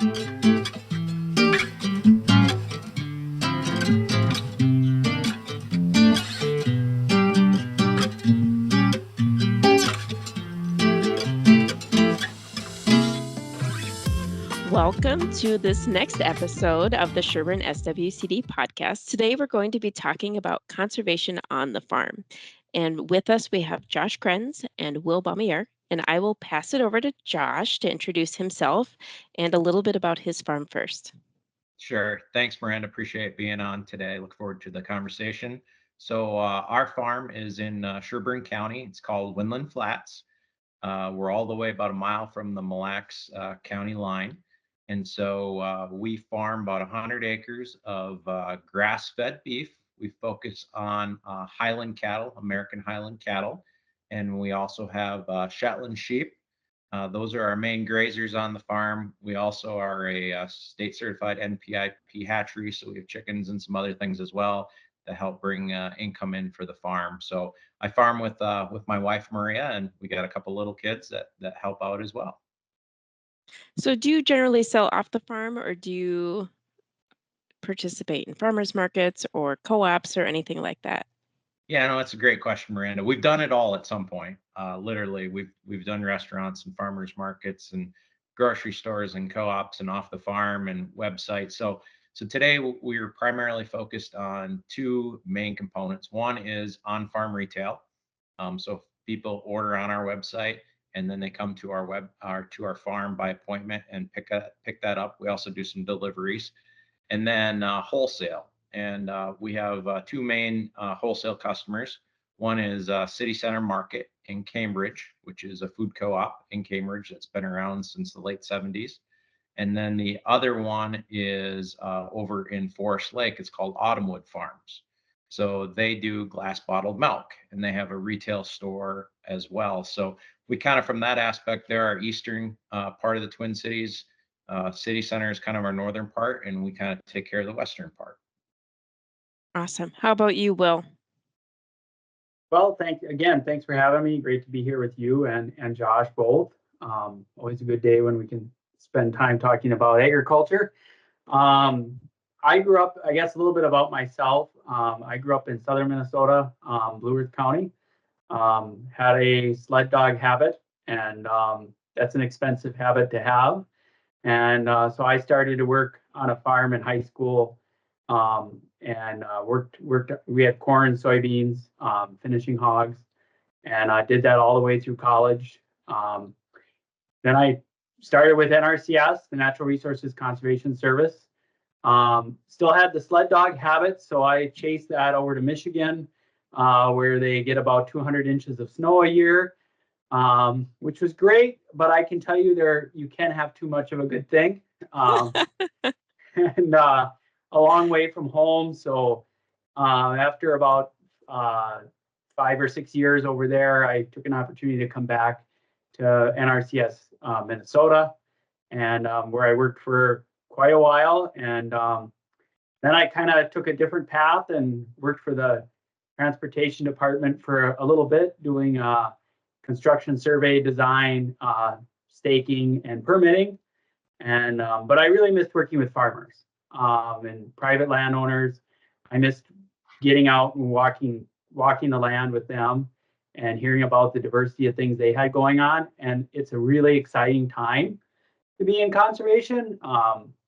Welcome to this next episode of the Sherburne SWCD podcast. Today we're going to be talking about conservation on the farm. And with us we have Josh Krenz and Will.Bomier. And I will pass it over to Josh to introduce himself and a little bit about his farm first. Sure. Thanks, Miranda. Appreciate being on today. Look forward to the conversation. So our farm is in Sherburne County. It's called Windland Flats. We're all the way about a mile from the Mille Lacs County line. And so we farm about 100 acres of grass-fed beef. We focus on Highland cattle, American Highland cattle. And we also have Shetland sheep. Those are our main grazers on the farm. We also are a state certified NPIP hatchery, so we have chickens and some other things as well that help bring income in for the farm. So I farm with my wife Maria, and we got a couple little kids that help out as well. So do you generally sell off the farm, or do you participate in farmers markets or co-ops or anything like that? Yeah, no, that's a great question, Miranda. We've done it all at some point. Literally, we've done restaurants and farmers markets and grocery stores and co-ops and off the farm and websites. So today we're primarily focused on two main components. One is on-farm retail. So people order on our website and then they come to our farm by appointment and pick that up. We also do some deliveries, and then wholesale. And we have two main wholesale customers. One is City Center Market in Cambridge, which is a food co-op in Cambridge that's been around since the late 70s. And then the other one is over in Forest Lake. It's called Autumnwood Farms. So they do glass bottled milk, and they have a retail store as well. So we kind of, from that aspect, they're our eastern part of the Twin Cities. City Center is kind of our northern part, and we kind of take care of the western part. Awesome. How about you, Will? Well, thanks for having me. Great to be here with you and Josh both. Always a good day when we can spend time talking about agriculture. I grew up, I guess a little bit about myself. I grew up in southern Minnesota, Blue Earth County. Had a sled dog habit, and that's an expensive habit to have. And so I started to work on a farm in high school, and worked. We had corn, soybeans, finishing hogs, and I did that all the way through college. Then I started with NRCS, the Natural Resources Conservation Service. Still had the sled dog habit, so I chased that over to Michigan, where they get about 200 inches of snow a year, which was great. But I can tell you you can have too much of a good thing, and a long way from home. So after about 5 or 6 years over there, I took an opportunity to come back to NRCS Minnesota, and where I worked for quite a while. And then I kind of took a different path and worked for the transportation department for a little bit, doing construction survey design, staking, and permitting. And but I really missed working with farmers and private landowners. I missed getting out and walking the land with them and hearing about the diversity of things they had going on. And it's a really exciting time to be in conservation,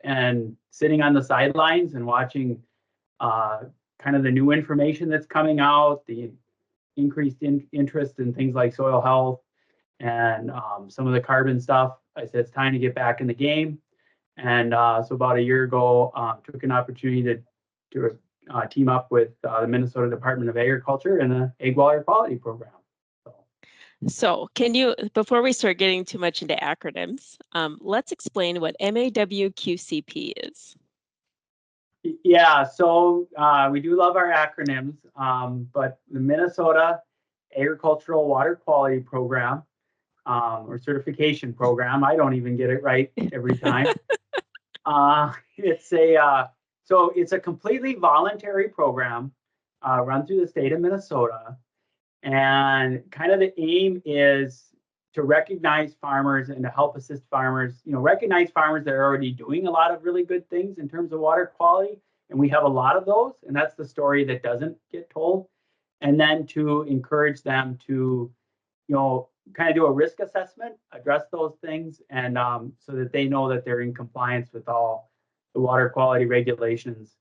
and sitting on the sidelines and watching kind of the new information that's coming out, the increased interest in things like soil health and some of the carbon stuff. I said it's time to get back in the game. And so about a year ago, took an opportunity to team up with the Minnesota Department of Agriculture and the Egg Water Quality Program. So can you, before we start getting too much into acronyms, let's explain what MAWQCP is. Yeah, so we do love our acronyms, but the Minnesota Agricultural Water Quality Program, or certification program, I don't even get it right every time. It's a completely voluntary program run through the state of Minnesota. And kind of the aim is to recognize farmers and to help assist farmers, recognize farmers that are already doing a lot of really good things in terms of water quality. And we have a lot of those, and that's the story that doesn't get told. And then to encourage them to, kind of do a risk assessment, address those things, and so that they know that they're in compliance with all the water quality regulations.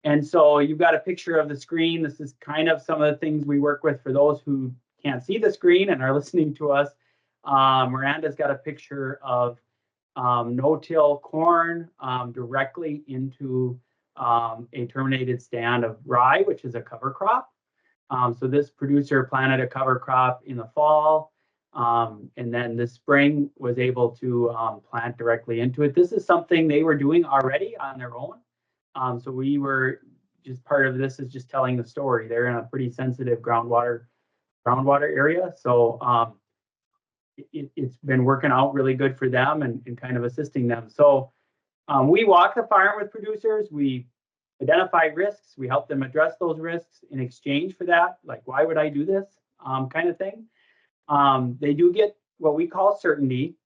And so you've got a picture of the screen. This is kind of some of the things we work with for those who can't see the screen and are listening to us. Miranda's got a picture of no-till corn directly into a terminated stand of rye, which is a cover crop. So this producer planted a cover crop in the fall, and then this spring was able to plant directly into it. This is something they were doing already on their own. So we were just part of this is just telling the story. They're in a pretty sensitive groundwater area. So it's been working out really good for them and kind of assisting them. So we walk the farm with producers. We identify risks. We help them address those risks in exchange for that. Like, why would I do this kind of thing? They do get what we call certainty,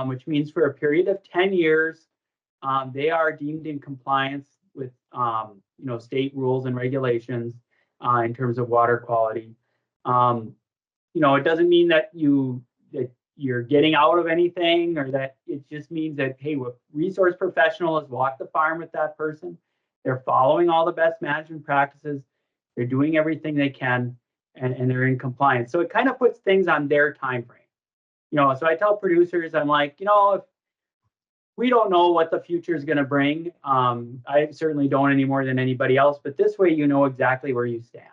which means for a period of 10 years, they are deemed in compliance with state rules and regulations in terms of water quality. It doesn't mean that you're getting out of anything, or that it just means that, hey, what resource professional has walked the farm with that person. They're following all the best management practices. They're doing everything they can, and they're in compliance. So it kind of puts things on their time frame. So I tell producers, I'm like, if we don't know what the future is going to bring, I certainly don't any more than anybody else, but this way you know exactly where you stand.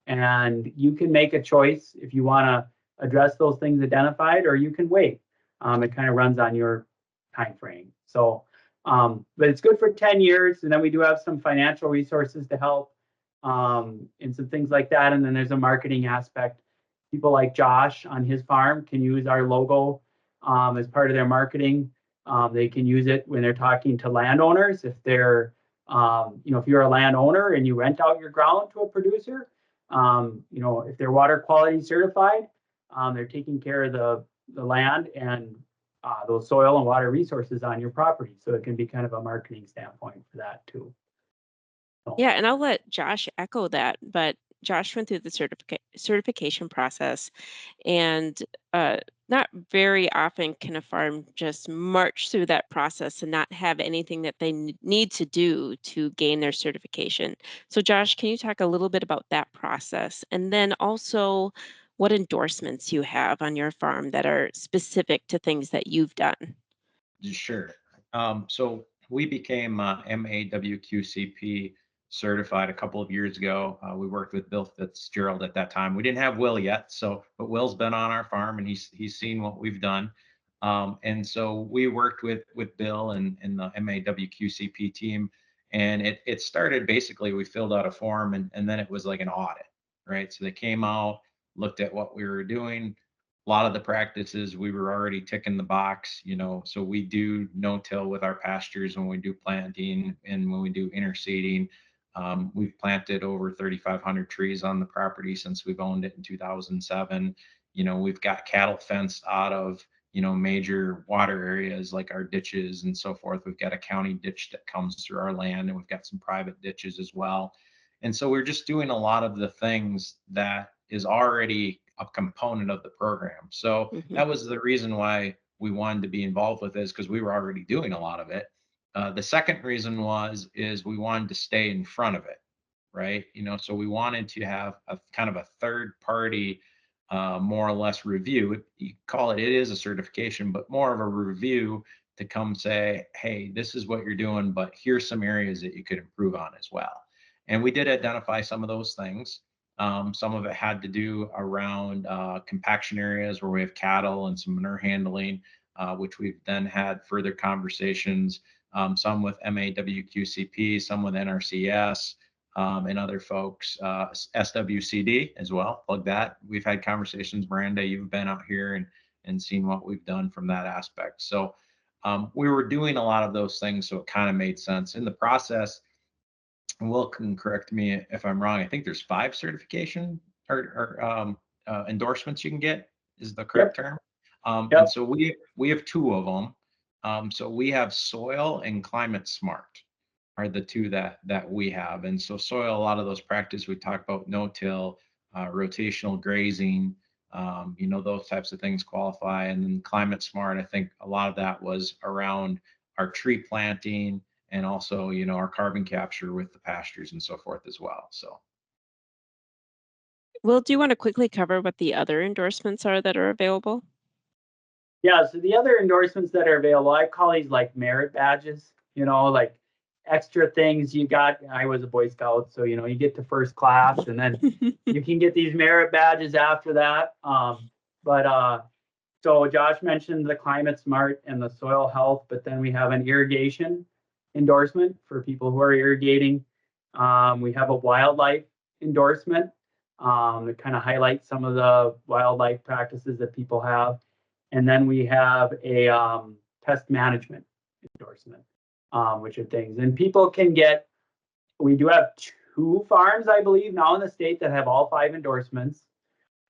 And you can make a choice if you want to address those things identified, or you can wait. It kind of runs on your time frame. So, but it's good for 10 years. And then we do have some financial resources to help and some things like that. And then there's a marketing aspect. People like Josh on his farm can use our logo as part of their marketing. They can use it when they're talking to landowners. If they're, if you're a landowner and you rent out your ground to a producer, if they're water quality certified, they're taking care of the land and those soil and water resources on your property. So it can be kind of a marketing standpoint for that too. So. Yeah, and I'll let Josh echo that, but Josh went through the certification process, and not very often can a farm just march through that process and not have anything that they need to do to gain their certification. So Josh, can you talk a little bit about that process, and then also what endorsements you have on your farm that are specific to things that you've done? Sure. So we became MAWQCP certified a couple of years ago. We worked with Bill Fitzgerald at that time. We didn't have Will yet, but Will's been on our farm and he's seen what we've done. And so we worked with Bill and the MAWQCP team, and it started basically, we filled out a form, and then it was like an audit, right? So they came out, looked at what we were doing. A lot of the practices we were already ticking the box, so we do no-till with our pastures when we do planting and when we do interseeding. We've planted over 3,500 trees on the property since we've owned it in 2007. We've got cattle fenced out of, major water areas like our ditches and so forth. We've got a county ditch that comes through our land, and we've got some private ditches as well. And so we're just doing a lot of the things that is already a component of the program. So that was the reason why we wanted to be involved with this, because we were already doing a lot of it. The second reason is we wanted to stay in front of it, right? So we wanted to have a kind of a third party, more or less review. You call it is a certification, but more of a review to come say, hey, this is what you're doing, but here's some areas that you could improve on as well. And we did identify some of those things. Some of it had to do around compaction areas where we have cattle and some manure handling, which we've then had further conversations, some with MAWQCP, some with NRCS, and other folks, SWCD as well, plug that. We've had conversations. Miranda, you've been out here and seen what we've done from that aspect. So we were doing a lot of those things, so it kind of made sense. In the process, Will can correct me if I'm wrong, I think there's 5 certification or endorsements you can get. is the correct term. Yep. And so we have two of them. So we have soil and climate smart are the two that we have. And so soil, a lot of those practices we talk about, no-till, rotational grazing, those types of things qualify. And then climate smart, I think a lot of that was around our tree planting and also, our carbon capture with the pastures and so forth as well. So. Will, do you want to quickly cover what the other endorsements are that are available? Yeah, so the other endorsements that are available, I call these like merit badges, like extra things you got. I was a Boy Scout, so you get to first class, and then you can get these merit badges after that. So Josh mentioned the climate smart and the soil health, but then we have an irrigation endorsement for people who are irrigating. We have a wildlife endorsement that kind of highlights some of the wildlife practices that people have. And then we have a pest management endorsement, which are things. And people can get, we do have 2 farms, I believe, now in the state that have all 5 endorsements.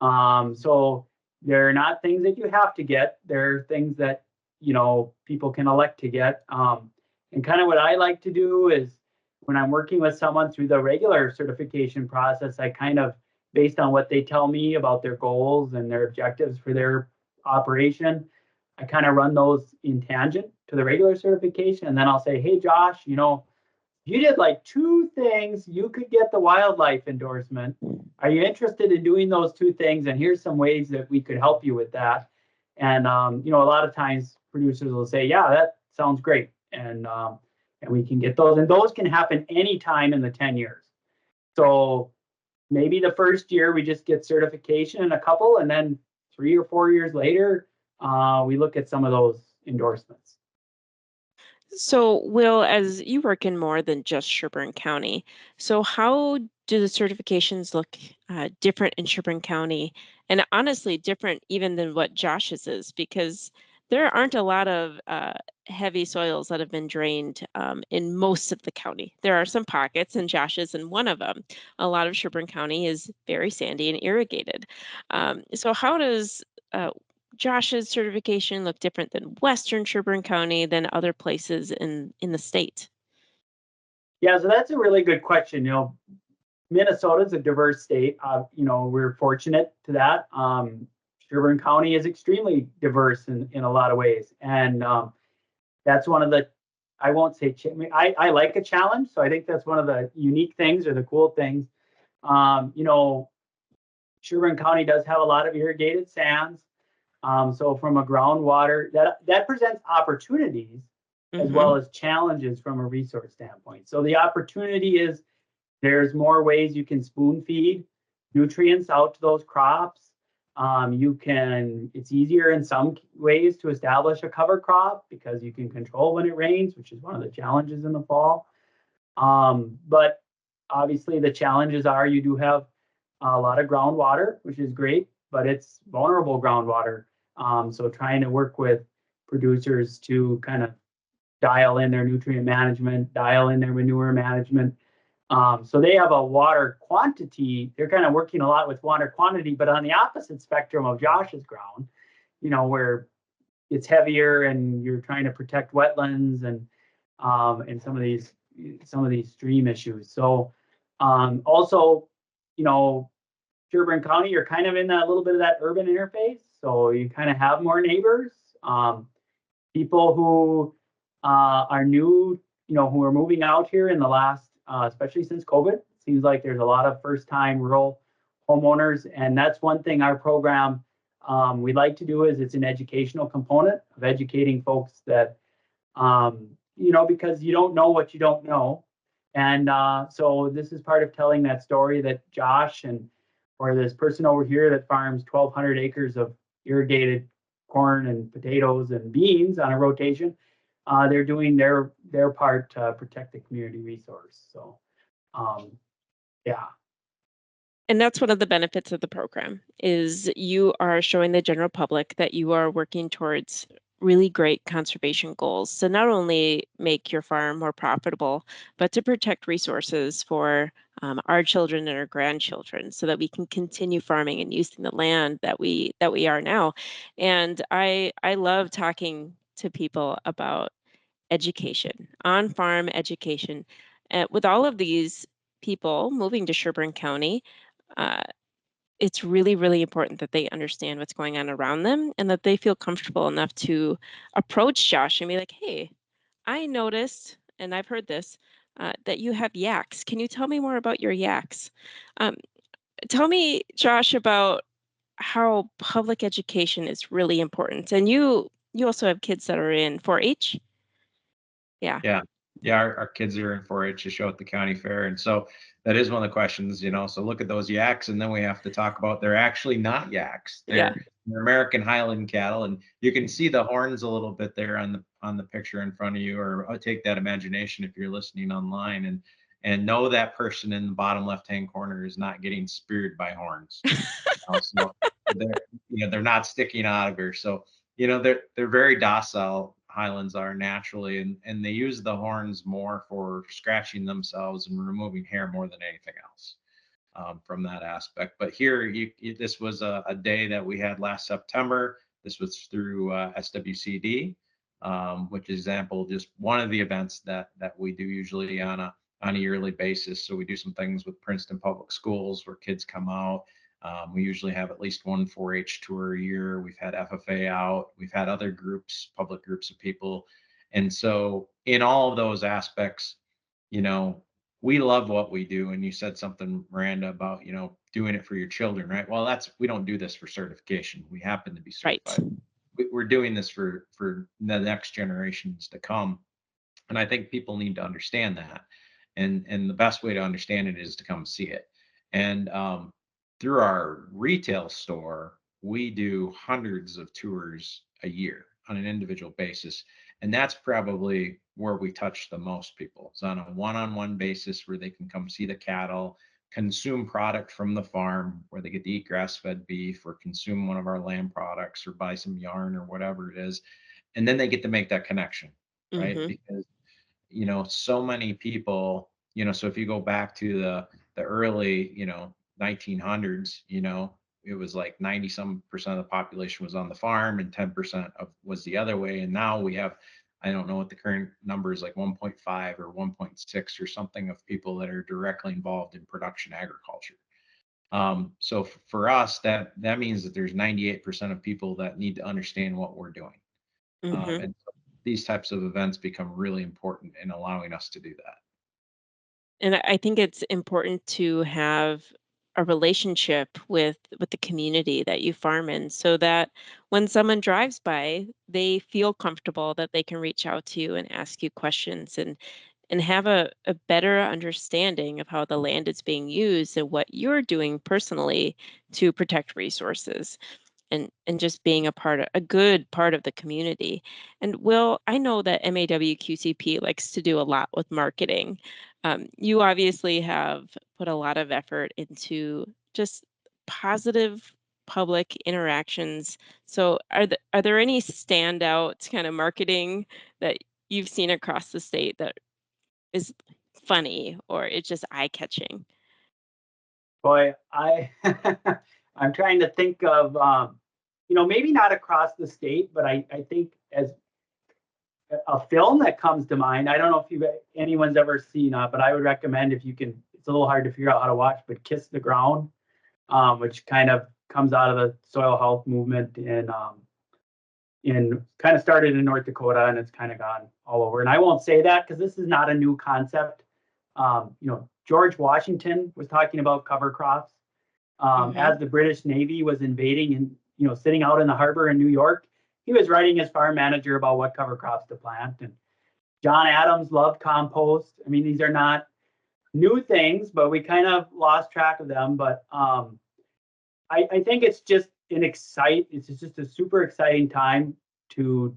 So they're not things that you have to get. They're things that, people can elect to get. And kind of what I like to do is when I'm working with someone through the regular certification process, I kind of, based on what they tell me about their goals and their objectives for their operation, I kind of run those in tangent to the regular certification. And then I'll say, hey, Josh, you did like 2 things, you could get the wildlife endorsement. Are you interested in doing those 2 things? And here's some ways that we could help you with that. And, a lot of times producers will say, yeah, that sounds great. And we can get those. And those can happen anytime in the 10 years. So maybe the first year we just get certification in a couple, and then 3 or 4 years later, we look at some of those endorsements. So, Will, as you work in more than just Sherburne County, so how do the certifications look different in Sherburne County, and honestly different even than what Josh's is? Because there aren't a lot of heavy soils that have been drained in most of the county. There are some pockets, and Josh's in one of them. A lot of Sherburne County is very sandy and irrigated. So how does Josh's certification look different than Western Sherburne County than other places in the state? Yeah, so that's a really good question. Minnesota is a diverse state. We're fortunate to that. Sherburne County is extremely diverse in a lot of ways. And that's one of the, I won't say, I like a challenge. So I think that's one of the unique things or the cool things. Sherburne County does have a lot of irrigated sands. So from a groundwater, that presents opportunities as well as challenges from a resource standpoint. So the opportunity is there's more ways you can spoon feed nutrients out to those crops. It's easier in some ways to establish a cover crop because you can control when it rains, which is one of the challenges in the fall. But obviously the challenges are you do have a lot of groundwater, which is great, but it's vulnerable groundwater. So trying to work with producers to kind of dial in their nutrient management, dial in their manure management. So they have a water quantity. They're kind of working a lot with water quantity, but on the opposite spectrum of Josh's ground, where it's heavier and you're trying to protect wetlands and some of these stream issues. So also, Sherburne County, you're kind of in that little bit of that urban interface. So you kind of have more neighbors, people who are new, who are moving out here in the last, especially since COVID. Seems like there's a lot of first-time rural homeowners, and that's one thing our program we'd like to do is it's an educational component of educating folks that, because you don't know what you don't know. And so this is part of telling that story that Josh or this person over here that farms 1,200 acres of irrigated corn and potatoes and beans on a rotation, they're doing their part to protect the community resource. So, yeah. And that's one of the benefits of the program is you are showing the general public that you are working towards really great conservation goals to not only make your farm more profitable, but to protect resources for our children and our grandchildren, so that we can continue farming and using the land that we are now. And I love talking to people about education, on farm education. With all of these people moving to Sherburne County, uh, it's really, really important that they understand what's going on around them and that they feel comfortable enough to approach Josh and be like, hey, I noticed, and I've heard this, that you have yaks. Can you tell me more about your yaks? Um, Tell me, Josh, about how public education is really important. And you also have kids that are in 4-H? Yeah. Yeah. Yeah, our kids are in 4-H to show at the county fair. And so that is one of the questions, so look at those yaks, and then we have to talk about they're actually not yaks. Yeah. They're American Highland cattle, and you can see the horns a little bit there on the picture in front of you, or take that imagination if you're listening online, and know that person in the bottom left-hand corner is not getting speared by horns. So they're not sticking out of her. So they're very docile. Highlands are naturally, and they use the horns more for scratching themselves and removing hair more than anything else, from that aspect. But here, this was a day that we had last September. This was through SWCD, which is example just one of the events that we do usually on a yearly basis. So we do some things with Princeton Public Schools where kids come out. We usually have at least one 4-H tour a year. We've had FFA out. We've had other groups, public groups of people. And so in all of those aspects, we love what we do. And you said something, Miranda, about, doing it for your children, right? Well, we don't do this for certification. We happen to be Right. certified. We're doing this for the next generations to come. And I think people need to understand that. And the best way to understand it is to come see it. And through our retail store, we do hundreds of tours a year on an individual basis. And that's probably where we touch the most people. It's on a one-on-one basis where they can come see the cattle, consume product from the farm, where they get to eat grass-fed beef or consume one of our lamb products or buy some yarn or whatever it is. And then they get to make that connection, right? Mm-hmm. Because so many people, so if you go back to the early 1900s, it was like 90 some percent of the population was on the farm and 10% was the other way. And now we have, I don't know what the current number is, like 1.5 or 1.6 or something of people that are directly involved in production agriculture. So for us, that means that there's 98% of people that need to understand what we're doing. Mm-hmm. And so these types of events become really important in allowing us to do that. And I think it's important to have a relationship with the community that you farm in, so that when someone drives by, they feel comfortable that they can reach out to you and ask you questions, and have a better understanding of how the land is being used and what you're doing personally to protect resources, and just being a good part of the community. And Will, I know that MAWQCP likes to do a lot with marketing. You obviously have put a lot of effort into just positive public interactions. So are there any standout kind of marketing that you've seen across the state that is funny or it's just eye-catching? Boy, I'm trying to think of, maybe not across the state, but I think as a film that comes to mind. I don't know if anyone's ever seen it, but I would recommend, if you can. It's a little hard to figure out how to watch, but Kiss the Ground, which kind of comes out of the soil health movement in kind of started in North Dakota, and it's kind of gone all over. And I won't say that because this is not a new concept. George Washington was talking about cover crops as the British Navy was invading and sitting out in the harbor in New York. He was writing his farm manager about what cover crops to plant. And John Adams loved compost. I mean, these are not new things, but we kind of lost track of them. But I think it's just it's just a super exciting time to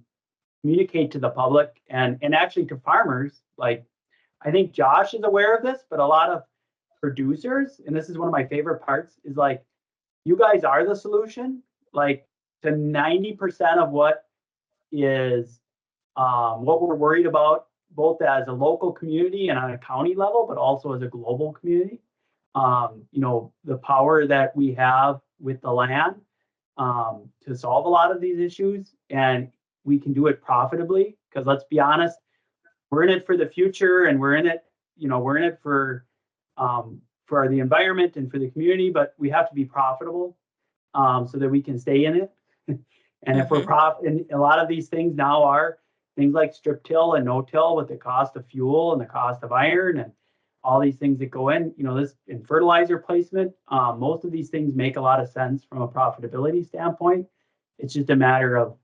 communicate to the public and actually to farmers. Like, I think Josh is aware of this, but a lot of producers, and this is one of my favorite parts, is like, you guys are the solution. Like, to 90% of what is what we're worried about, both as a local community and on a county level, but also as a global community. The power that we have with the land to solve a lot of these issues, and we can do it profitably, because let's be honest, we're in it for the future, and we're in it for the environment and for the community, but we have to be profitable so that we can stay in it. And if we're and a lot of these things now are things like strip till and no till, with the cost of fuel and the cost of iron and all these things that go in, this in fertilizer placement, most of these things make a lot of sense from a profitability standpoint. It's just a matter of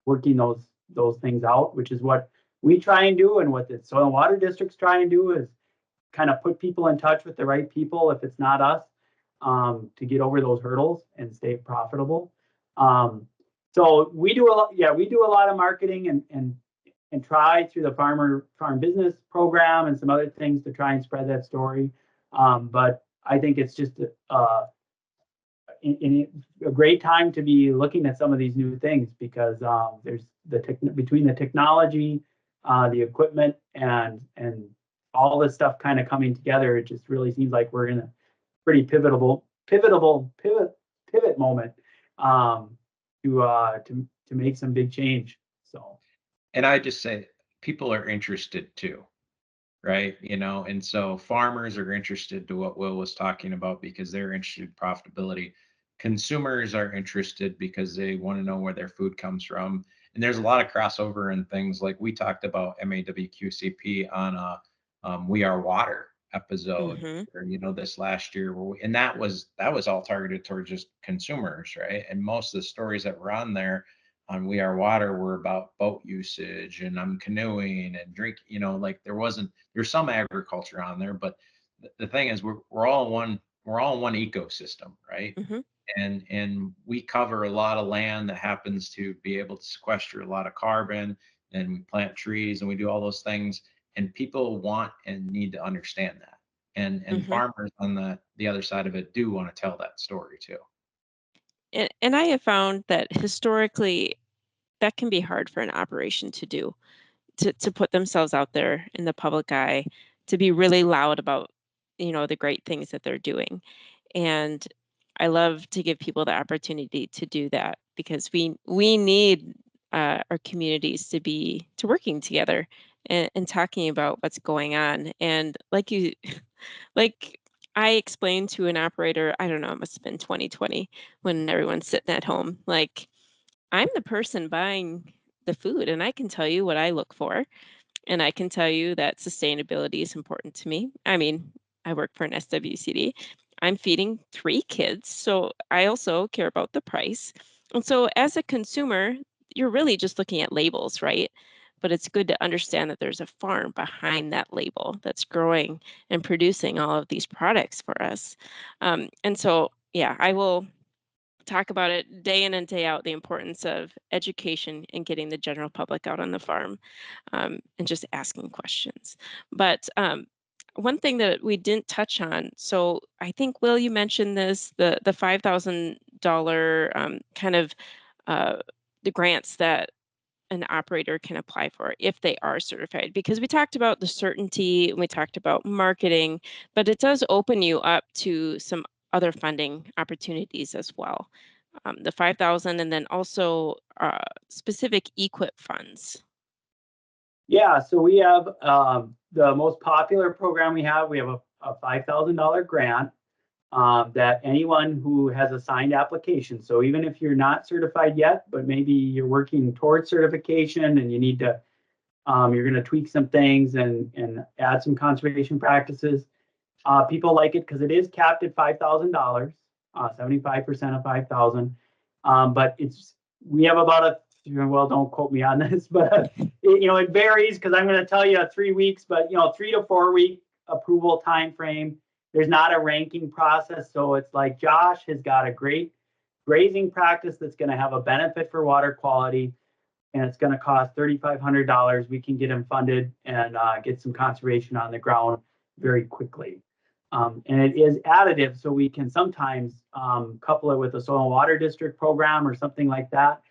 working those things out, which is what we try and do, and what the soil and water districts try and do, is kind of put people in touch with the right people, if it's not us, to get over those hurdles and stay profitable. So we do a lot of marketing and try through the farm business program and some other things to try and spread that story. But I think it's just a great time to be looking at some of these new things, because there's between the technology, the equipment, and all this stuff kind of coming together. It just really seems like we're in a pretty pivot moment to make some big change. So, and I just say people are interested too, right? And so farmers are interested to what Will was talking about, because they're interested in profitability. Consumers are interested because they want to know where their food comes from. And there's a lot of crossover in things, like we talked about MAWQCP on a We Are Water episode, or, this last year, and that was all targeted towards just consumers, right? And most of the stories that were on there on We Are Water were about boat usage, and I'm canoeing and drink, like there's some agriculture on there, but the thing is, we're all in one ecosystem, right? And we cover a lot of land that happens to be able to sequester a lot of carbon, and we plant trees and we do all those things, and people want and need to understand that, and farmers on the other side of it do want to tell that story too. And I have found that historically that can be hard for an operation to do, to put themselves out there in the public eye, to be really loud about, the great things that they're doing. And I love to give people the opportunity to do that, because we need our communities to working together and talking about what's going on. And like I explained to an operator, I don't know, it must have been 2020, when everyone's sitting at home, like, I'm the person buying the food, and I can tell you what I look for. And I can tell you that sustainability is important to me. I mean, I work for an SWCD. I'm feeding 3 kids, so I also care about the price. And so as a consumer, you're really just looking at labels, right? But it's good to understand that there's a farm behind that label that's growing and producing all of these products for us. And so, yeah, I will talk about it day in and day out, the importance of education and getting the general public out on the farm, and just asking questions. But one thing that we didn't touch on, so I think, Will, you mentioned this, the $5,000 kind of the grants that an operator can apply for if they are certified, because we talked about the certainty and we talked about marketing, but it does open you up to some other funding opportunities as well. The 5,000, and then also specific EQIP funds. Yeah, so we have the most popular program we have a $5,000 grant that anyone who has a signed application. So even if you're not certified yet, but maybe you're working towards certification and you need to, you're going to tweak some things and add some conservation practices. People like it because it is capped at $5,000, 75% of 5,000. But we have about well, don't quote me on this, but it varies, because I'm going to tell you 3 weeks, but 3 to 4 week approval time frame. There's not a ranking process, so it's like Josh has got a great grazing practice that's going to have a benefit for water quality, and it's going to cost $3,500. We can get him funded and get some conservation on the ground very quickly. And it is additive, so we can sometimes couple it with a soil and water district program or something like that.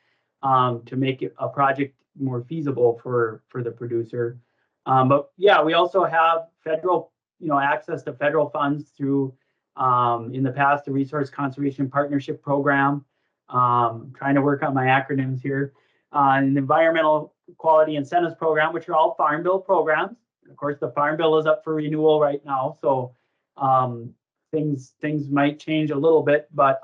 to make it a project more feasible for the producer. But yeah, we also have federal, access to federal funds through, in the past, the Resource Conservation Partnership Program. Trying to work on my acronyms here. An Environmental Quality Incentives Program, which are all Farm Bill programs. Of course, the Farm Bill is up for renewal right now, so things might change a little bit, but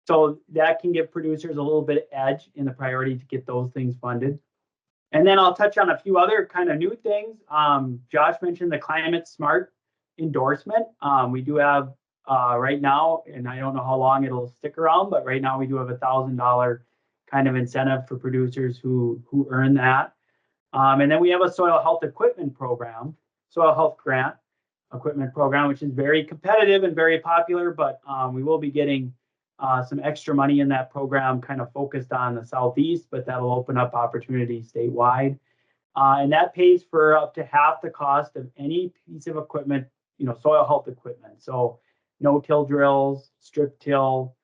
so that can give producers a little bit of edge in the priority to get those things funded. And then I'll touch on a few other kind of new things. Josh mentioned the Climate Smart endorsement. We do have right now, and I don't know how long it'll stick around, but right now we do have $1,000 kind of incentive for producers who earn that. And then we have a soil health equipment program, soil health grant equipment program, which is very competitive and very popular, but we will be getting some extra money in that program, kind of focused on the Southeast, but that'll open up opportunities statewide. And that pays for up to half the cost of any piece of equipment, soil health equipment. So no-till drills, strip till,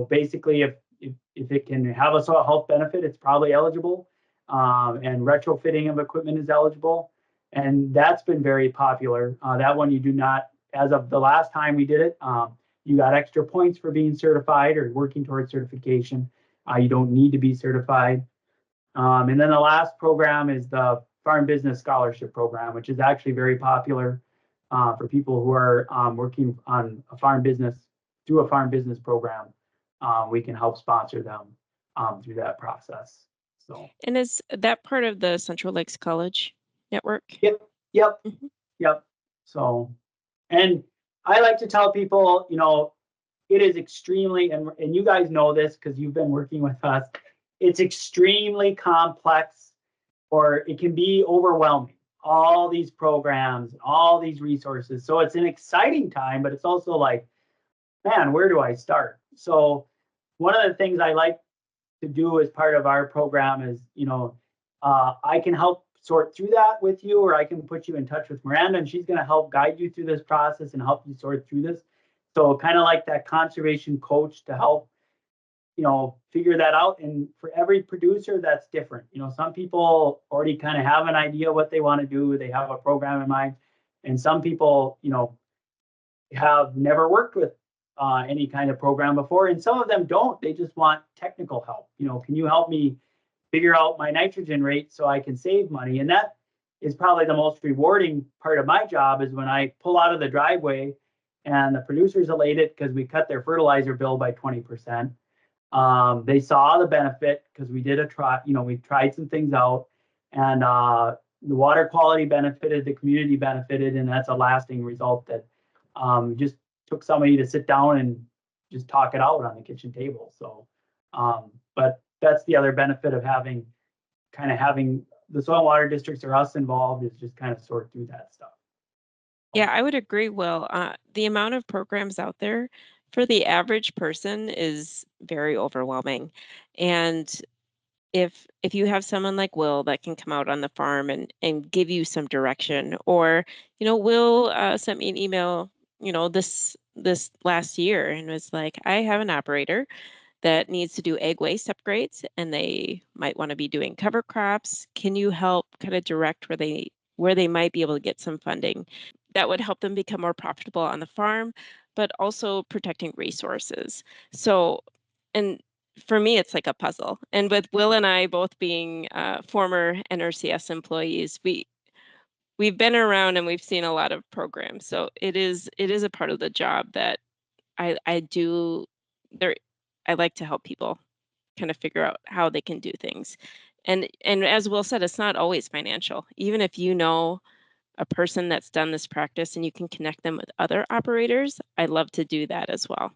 basically if it can have a soil health benefit, it's probably eligible. And retrofitting of equipment is eligible. And that's been very popular. That one you do not, as of the last time we did it, you got extra points for being certified or working towards certification. You don't need to be certified. And then the last program is the Farm Business Scholarship Program, which is actually very popular for people who are working on a farm business through a farm business program. We can help sponsor them through that process. So. And is that part of the Central Lakes College network? Yep. Mm-hmm. Yep. So, and I like to tell people, it is extremely, and you guys know this because you've been working with us, it's extremely complex, or it can be overwhelming. All these programs, all these resources. So it's an exciting time, but it's also like, man, where do I start? So one of the things I like to do as part of our program is, I can help sort through that with you, or I can put you in touch with Miranda, and she's going to help guide you through this process and help you sort through this. So kind of like that conservation coach to help, figure that out. And for every producer, that's different. Some people already kind of have an idea what they want to do. They have a program in mind. And some people, have never worked with any kind of program before. And some of them don't. They just want technical help. Can you help me figure out my nitrogen rate so I can save money? And that is probably the most rewarding part of my job, is when I pull out of the driveway and the producer's elated because we cut their fertilizer bill by 20%. They saw the benefit because we did a try, we tried some things out, and the water quality benefited, the community benefited, and that's a lasting result that just took somebody to sit down and just talk it out on the kitchen table. So, but that's the other benefit of having the soil and water districts or us involved, is just kind of sort through that stuff. Yeah, I would agree, Will. The amount of programs out there for the average person is very overwhelming. And if you have someone like Will that can come out on the farm and give you some direction, or, Will sent me an email, this last year, and was like, I have an operator that needs to do egg waste upgrades, and they might want to be doing cover crops. Can you help kind of direct where they might be able to get some funding that would help them become more profitable on the farm, but also protecting resources? So, and for me, it's like a puzzle. And with Will and I both being former NRCS employees, we've been around and we've seen a lot of programs. So it is a part of the job that I do there. I like to help people kind of figure out how they can do things. And as Will said, it's not always financial. Even if you know a person that's done this practice and you can connect them with other operators, I love to do that as well.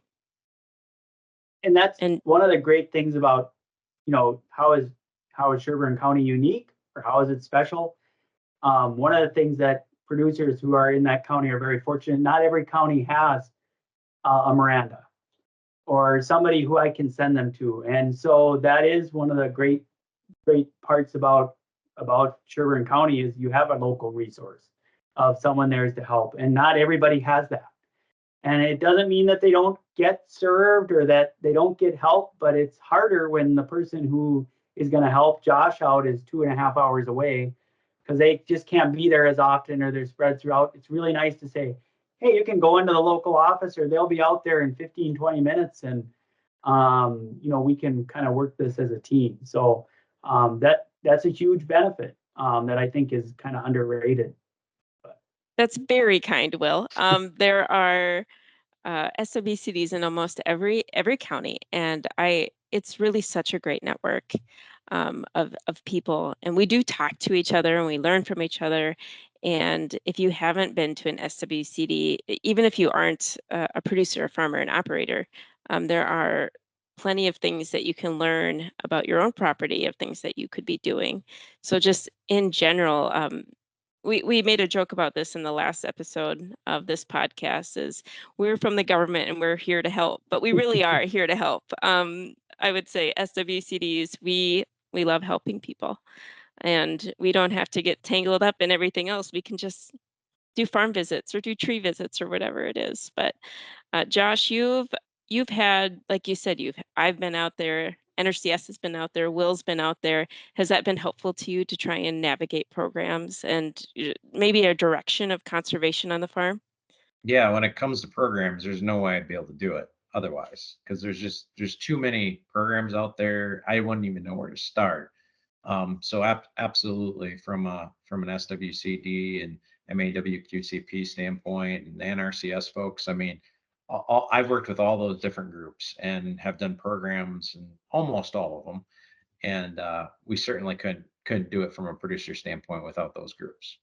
And that's one of the great things about, how is Sherburne County unique, or how is it special? One of the things that producers who are in that county are very fortunate. Not every county has a Miranda or somebody who I can send them to. And so that is one of the great parts about Sherburne County, is you have a local resource of someone there to help. And not everybody has that. And it doesn't mean that they don't get served or that they don't get help, but it's harder when the person who is going to help Josh out is 2.5 hours away because they just can't be there as often or they're spread throughout. It's really nice to say, hey, you can go into the local office or they'll be out there in 15, 20 minutes and, we can kind of work this as a team. So that's a huge benefit that I think is kind of underrated. That's very kind, Will. There are SWCDs in almost every county, and it's really such a great network of people, and we do talk to each other and we learn from each other. And if you haven't been to an SWCD, even if you aren't a producer, a farmer, an operator, there are plenty of things that you can learn about your own property, of things that you could be doing. So just in general, we made a joke about this in the last episode of this podcast, is we're from the government and we're here to help, but we really are here to help. I would say SWCDs, we love helping people, and we don't have to get tangled up in everything else. We can just do farm visits or do tree visits or whatever it is. But Josh, you've had, like you said, I've been out there, NRCS has been out there, Will's been out there. Has that been helpful to you to try and navigate programs and maybe a direction of conservation on the farm? Yeah, when it comes to programs, there's no way I'd be able to do it otherwise, because there's too many programs out there. I wouldn't even know where to start. So absolutely, from an SWCD and MAWQCP standpoint and the NRCS folks, I mean, I've worked with all those different groups and have done programs and almost all of them, and we certainly couldn't do it from a producer standpoint without those groups.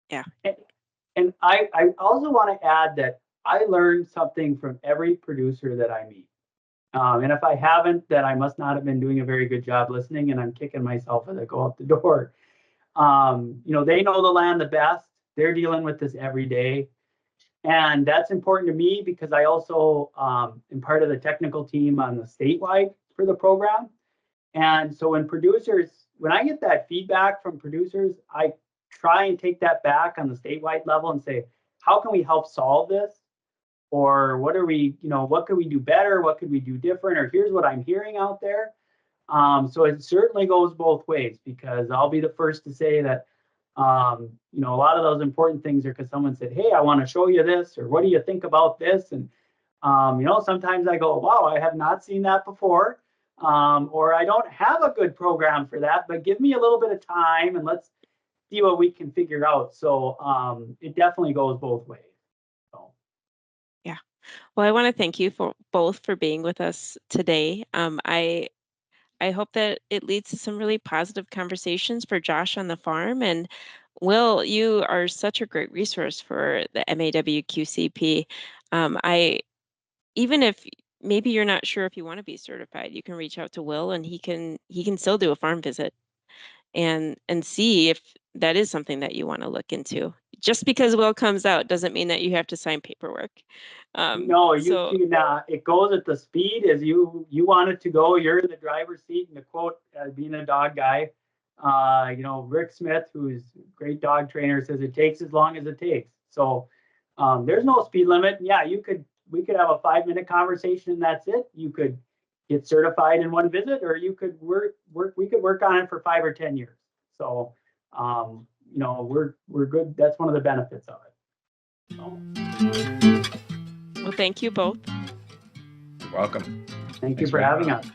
Yeah. And I also want to add that I learned something from every producer that I meet. And if I haven't, then I must not have been doing a very good job listening, and I'm kicking myself as I go out the door. They know the land the best. They're dealing with this every day. And that's important to me because I also am part of the technical team on the statewide for the program. And so when I get that feedback from producers, I try and take that back on the statewide level and say, how can we help solve this? Or what could we do better? What could we do different? Or here's what I'm hearing out there. So it certainly goes both ways, because I'll be the first to say that, a lot of those important things are because someone said, hey, I want to show you this, or what do you think about this? And, sometimes I go, wow, I have not seen that before. Or I don't have a good program for that, but give me a little bit of time and let's see what we can figure out. So it definitely goes both ways. So. Yeah. Well, I want to thank you both for being with us today. I hope that it leads to some really positive conversations for Josh on the farm. And Will, you are such a great resource for the MAWQCP. Even if maybe you're not sure if you want to be certified, you can reach out to Will, and he can still do a farm visit and see if that is something that you want to look into. Just because Will comes out doesn't mean that you have to sign paperwork. No, it goes at the speed as you want it to go. You're in the driver's seat. And the quote, being a dog guy, Rick Smith, who's a great dog trainer, says it takes as long as it takes. So there's no speed limit. Yeah, we could have a 5-minute conversation and that's it. You could get certified in one visit, or you could we could work on it for 5 or 10 years. So we're good. That's one of the benefits of it. Well, thank you both. You're welcome. Thank you for having us.